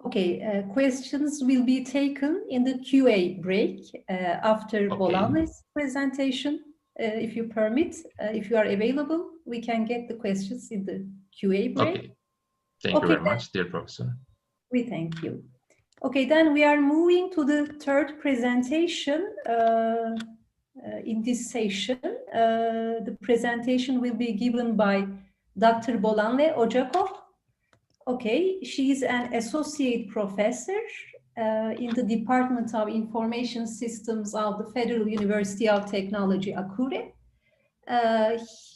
Okay, questions will be taken in the QA break after Bolanle's presentation. If you permit, if you are available, we can get the questions in the QA break. Okay, thank you very much, dear professor. We thank you. Okay, then we are moving to the third presentation in this session. The presentation will be given by Dr. Bolanle Ojokoh. Okay, she is an associate professor in the Department of Information Systems of the Federal University of Technology, Akure.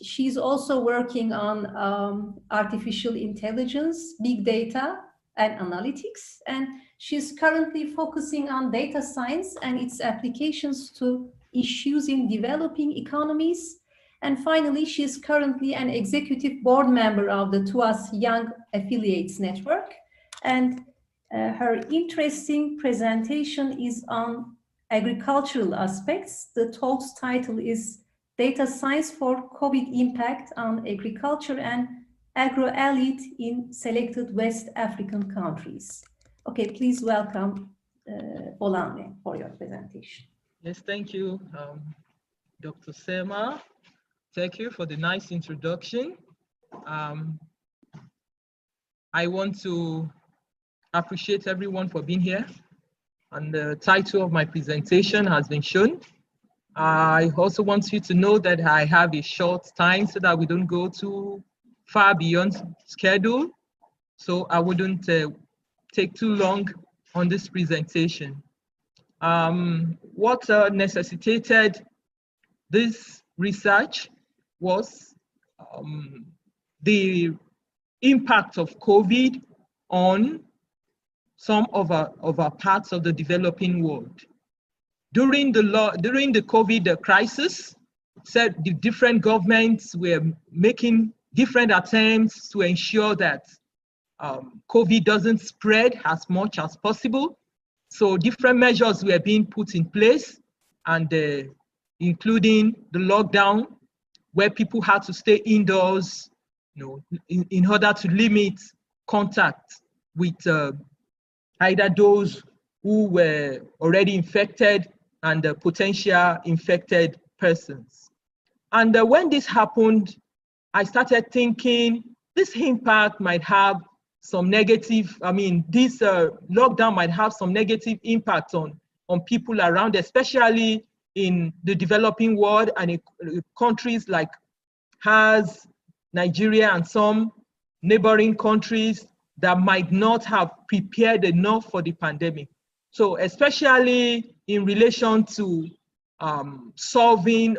She's also working on artificial intelligence, big data, and analytics. And she's currently focusing on data science and its applications to issues in developing economies. And finally, she is currently an executive board member of the TUAS Young Affiliates Network. And her interesting presentation is on agricultural aspects. The talk's title is Data Science for COVID Impact on Agriculture and Agro-Allied in Selected West African Countries. Okay, please welcome Bolanle for your presentation. Yes, thank you, Dr. Sema. Thank you for the nice introduction. I want to appreciate everyone for being here. And the title of my presentation has been shown. I also want you to know that I have a short time so that we don't go too far beyond schedule. So I wouldn't take too long on this presentation. What necessitated this research was the impact of COVID on some of our parts of the developing world. During the COVID crisis, said the different governments were making different attempts to ensure that COVID doesn't spread as much as possible. So different measures were being put in place, and including the lockdown, where people had to stay indoors, in order to limit contact with either those who were already infected and the potential infected persons. And when this happened, I started thinking this impact might have some negative, this lockdown might have some negative impact on people around, especially in the developing world and in countries like ours, Nigeria, and some neighboring countries that might not have prepared enough for the pandemic. So especially in relation to solving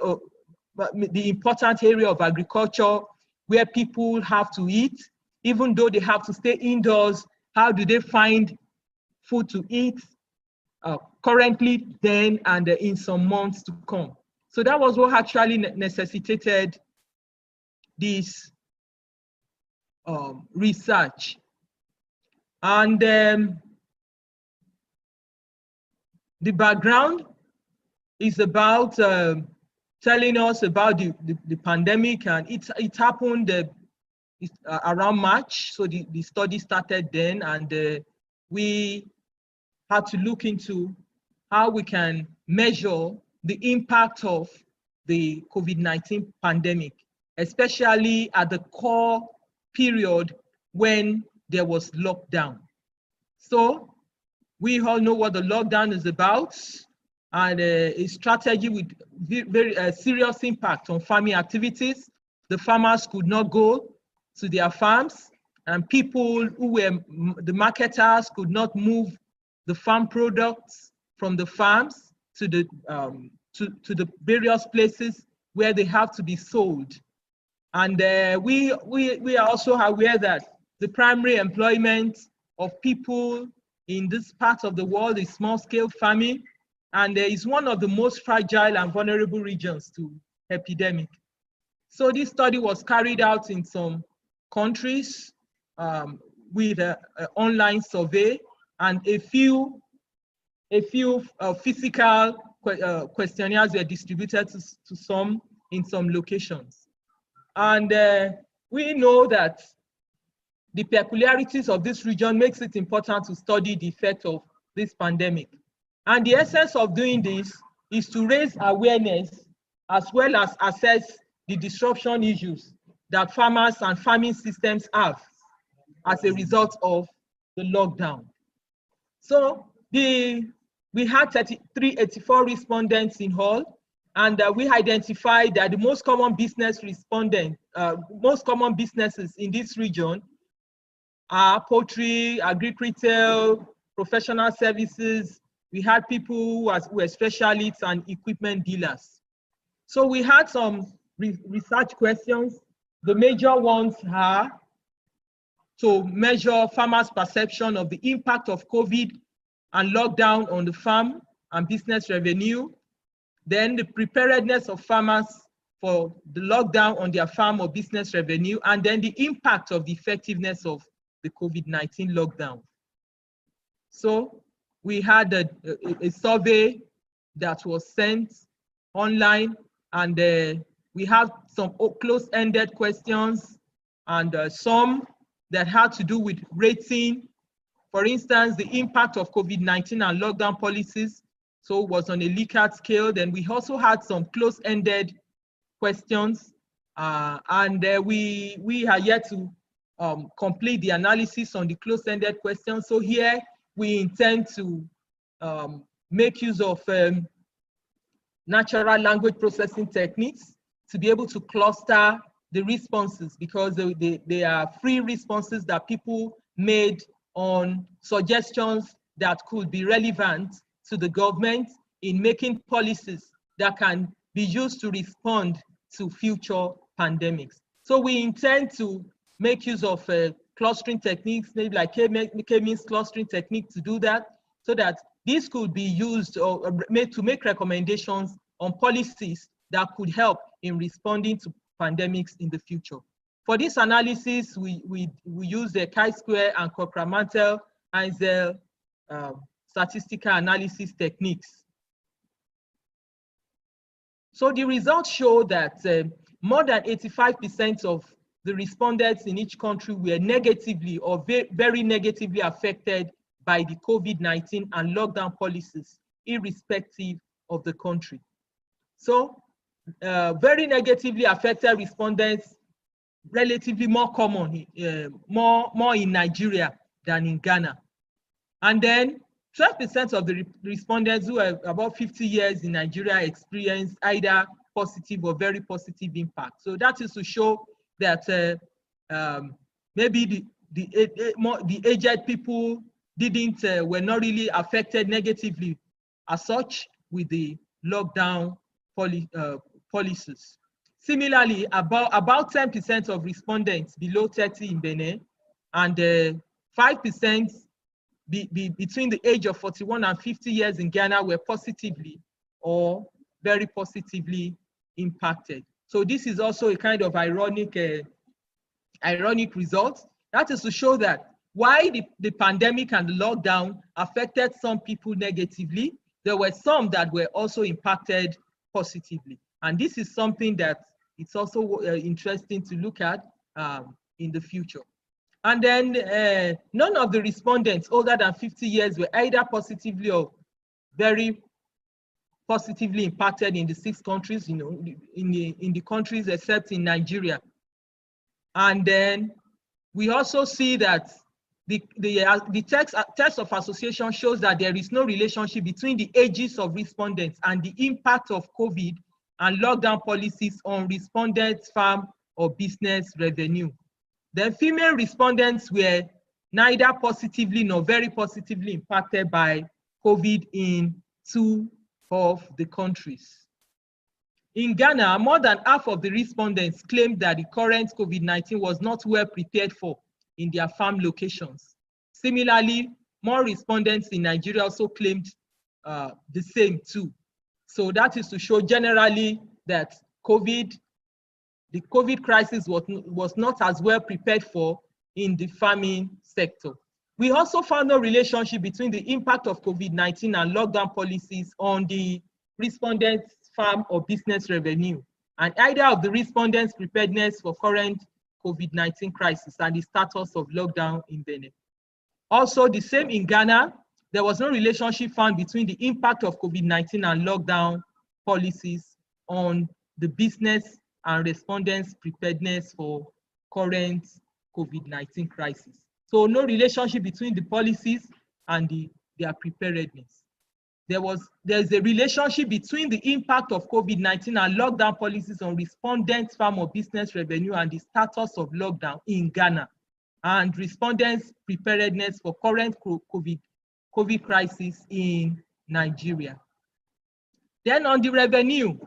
the important area of agriculture, where people have to eat, even though they have to stay indoors, how do they find food to eat currently, then, and in some months to come? So that was what actually necessitated this research. And the background is about telling us about the pandemic, and it happened around March. So the study started then, and we had to look into how we can measure the impact of the COVID-19 pandemic, especially at the core period when there was lockdown. So we all know what the lockdown is about, and a strategy with very serious impact on farming activities. The farmers could not go to their farms, and people who were the marketers could not move the farm products from the farms to the various places where they have to be sold. And we are also aware that the primary employment of people in this part of the world is small-scale farming, and is one of the most fragile and vulnerable regions to epidemic. So this study was carried out in some countries with an online survey and a few physical questionnaires were distributed to some in some locations. And we know that the peculiarities of this region makes it important to study the effect of this pandemic. And the essence of doing this is to raise awareness as well as assess the disruption issues that farmers and farming systems have as a result of the lockdown. So we had 384 respondents in all, and we identified that the most common businesses in this region are poultry, agri-retail, professional services. We had people who were specialists and equipment dealers. So we had some research questions. The major ones are to measure farmers' perception of the impact of COVID and lockdown on the farm and business revenue, then the preparedness of farmers for the lockdown on their farm or business revenue, and then the impact of the effectiveness of the COVID-19 lockdown. So we had a survey that was sent online, and we have some close-ended questions and some that had to do with rating. For instance, the impact of COVID-19 and lockdown policies, so it was on a Likert scale. Then we also had some close-ended questions, and we are yet to complete the analysis on the close-ended questions. So here we intend to make use of natural language processing techniques to be able to cluster the responses, because they are free responses that people made on suggestions that could be relevant to the government in making policies that can be used to respond to future pandemics. So we intend to make use of clustering techniques, maybe like K-means clustering technique, to do that, so that this could be used or made to make recommendations on policies that could help in responding to pandemics in the future. For this analysis, we use the chi-square and Cochrane-Mantel-Einzel statistical analysis techniques. So the results show that more than 85% of the respondents in each country were negatively or very negatively affected by the COVID-19 and lockdown policies, irrespective of the country. So very negatively affected respondents, relatively more common, more in Nigeria than in Ghana. And then 12% of the respondents who are about 50 years in Nigeria experienced either positive or very positive impact. So that is to show that maybe the aged people were not really affected negatively as such with the lockdown policies. Similarly, about 10% of respondents below 30 in Benin, and 5% between the age of 41 and 50 years in Ghana were positively or very positively impacted. So this is also a kind of ironic result. That is to show that while the pandemic and the lockdown affected some people negatively, there were some that were also impacted positively. And this is something that it's also interesting to look at in the future. And then none of the respondents older than 50 years were either positively or very positively impacted in the 6 countries, in the countries except in Nigeria. And then we also see that the test of association shows that there is no relationship between the ages of respondents and the impact of COVID and lockdown policies on respondents' farm or business revenue. The female respondents were neither positively nor very positively impacted by COVID in 2 of the countries. In Ghana, more than half of the respondents claimed that the current COVID-19 was not well prepared for in their farm locations. Similarly, more respondents in Nigeria also claimed the same too. So that is to show generally that the COVID crisis was not as well prepared for in the farming sector. We also found no relationship between the impact of COVID-19 and lockdown policies on the respondents' farm or business revenue, and either of the respondents' preparedness for current COVID-19 crisis and the status of lockdown in Benin. Also, the same in Ghana, there was no relationship found between the impact of COVID-19 and lockdown policies on the business and respondents' preparedness for current COVID-19 crisis. So no relationship between the policies and their preparedness. There's a relationship between the impact of COVID-19 and lockdown policies on respondents' farm or business revenue and the status of lockdown in Ghana, and respondents' preparedness for current COVID crisis in Nigeria. Then on the revenue,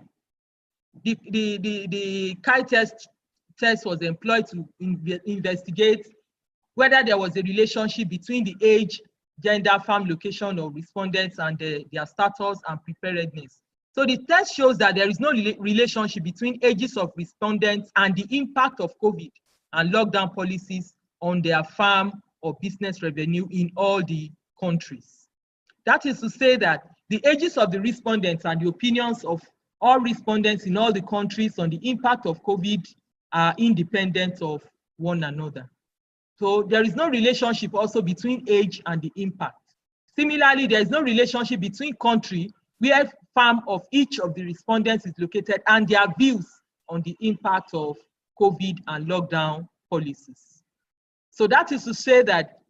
the KAI test was employed to investigate whether there was a relationship between the age, gender, farm location of respondents and their status and preparedness. So the test shows that there is no relationship between ages of respondents and the impact of COVID and lockdown policies on their farm or business revenue in all the countries. That is to say that the ages of the respondents and the opinions of all respondents in all the countries on the impact of COVID are independent of one another. So there is no relationship also between age and the impact. Similarly, there is no relationship between country where farm of each of the respondents is located and their views on the impact of COVID and lockdown policies. So that is to say that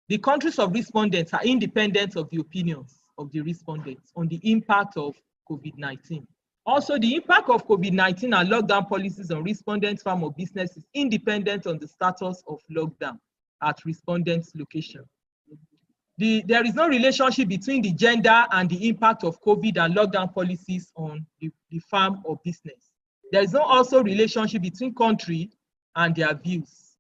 the countries of respondents are independent of the opinions of the respondents on the impact of COVID-19. Also, the impact of COVID-19 and lockdown policies on respondents' farm or business is independent on the status of lockdown at respondents' location. There is no relationship between the gender and the impact of COVID and lockdown policies on the farm or business. There is no also relationship between country and their views.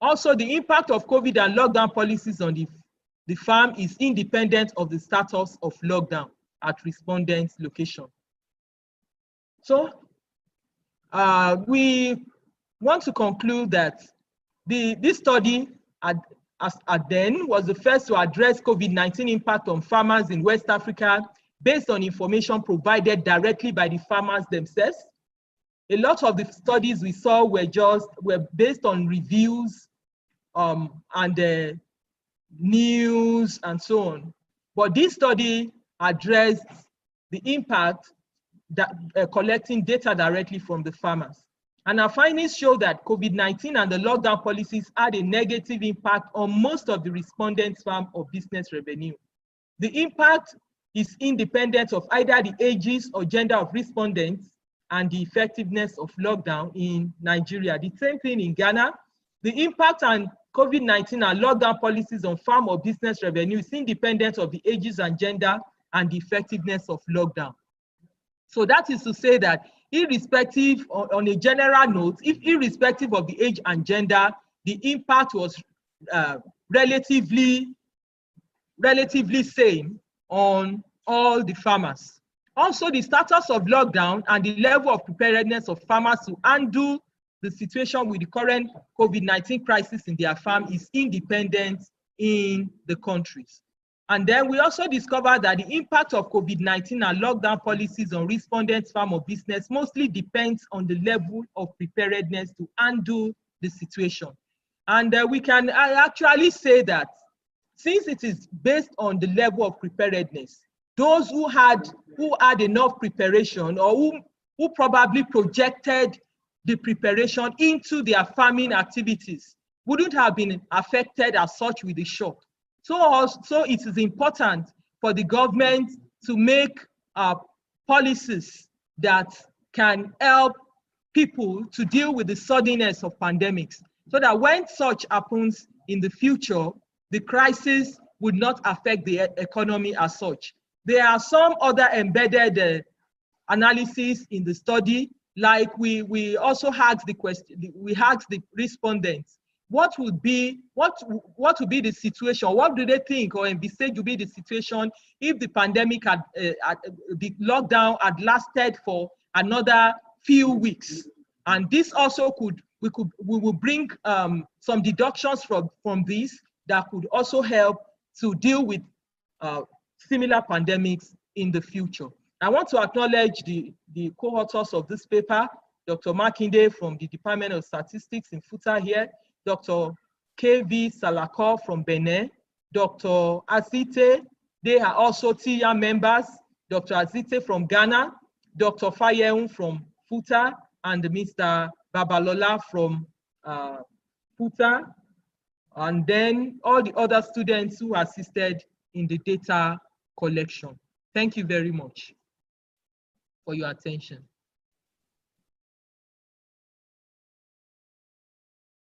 Also, the impact of COVID and lockdown policies on the farm is independent of the status of lockdown at respondents' location. So we want to conclude that this study at then was the first to address COVID-19 impact on farmers in West Africa based on information provided directly by the farmers themselves. A lot of the studies we saw were based on reviews and news and so on. But this study addressed the impact that collecting data directly from the farmers. And our findings show that COVID-19 and the lockdown policies had a negative impact on most of the respondents' farm or business revenue. The impact is independent of either the ages or gender of respondents and the effectiveness of lockdown in Nigeria. The same thing in Ghana. The impact on COVID-19 and lockdown policies on farm or business revenue is independent of the ages and gender and the effectiveness of lockdown. So that is to say that irrespective, on a general note, irrespective of the age and gender, the impact was relatively same on all the farmers. Also, the status of lockdown and the level of preparedness of farmers to undo the situation with the current COVID-19 crisis in their farm is independent in the countries. And then we also discovered that the impact of COVID-19 and lockdown policies on respondents' farm or business mostly depends on the level of preparedness to undo the situation. And we can actually say that since it is based on the level of preparedness, those who had enough preparation or who probably projected the preparation into their farming activities wouldn't have been affected as such with the shock. So it is important for the government to make policies that can help people to deal with the suddenness of pandemics, so that when such happens in the future, the crisis would not affect the economy as such. There are some other embedded analysis in the study, like we also asked the question, we asked the respondents, what would be the situation? What do they think or envisage would be the situation if the pandemic the lockdown had lasted for another few weeks? And this also we will bring some deductions from this that could also help to deal with similar pandemics in the future. I want to acknowledge the co-authors of this paper, Dr. Makinde from the Department of Statistics in FUTA here, Dr. KV Salako from Benin, Dr. Azite, they are also TIA members, Dr. Azite from Ghana, Dr. Fayeun from FUTA, and Mr. Babalola from FUTA, and then all the other students who assisted in the data collection. Thank you very much for your attention.